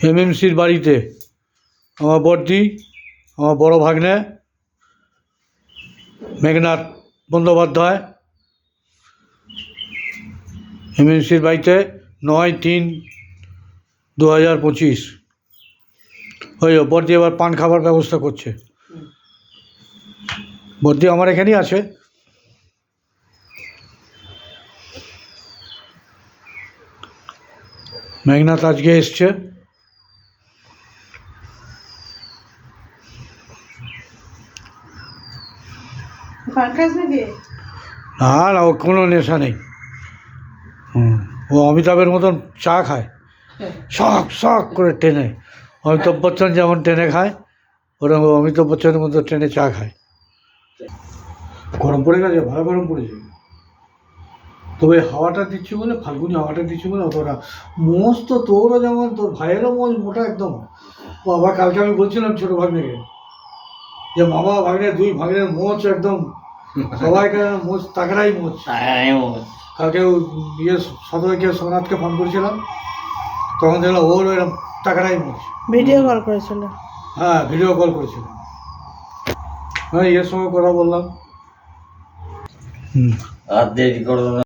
এমএমসির বাড়িতে আমার বড়দি, আমার বড় ভাগ্নে মেঘনাথ বন্দ্যোপাধ্যায় এমএমসির বাড়িতে 9/3/2025। ওই বড়দি এবার পান খাবার ব্যবস্থা করছে। বড়দি আমার এখানেই আছে। মেঘনাথ আজকে এসছে। না না, ও কোনো নেশা নেই। ও অমিতাভের মতন চা খায়, শখ শখ করে টেনে। অমিতাভ বচ্চন যেমন টেনে খায়, ওরকম অমিতাভ বচ্চনের মতো টেনে চা খায়। গরম পড়ে গেছে, ভালো গরম পড়েছে। তবে হাওয়াটা দিচ্ছি বলে, ফাল্গুনি হাওয়াটা দিচ্ছি বলে অতটা মোষ তো তোরও যেমন, তোর ভাইয়েরও মোষ মোটা একদম। ও আবার কালকে আমি বলছিলাম ছোটো ভাগ্নেকে যে মামা ভাগ্নে, দুই ভাগ্নের মোচ একদম সবাইকে মোচ তাকড়াই মোচ। কালকে ইয়ে সদয়কে সোমনাথকে ফোন করেছিলাম, তখন দেখলাম ওর এরকম তাকড়াই মোচ। ভিডিও কল করেছিল। হ্যাঁ, ভিডিও কল করেছিল। হ্যাঁ, ইয়ের সঙ্গে কথা বললাম। আর দেরি করো না।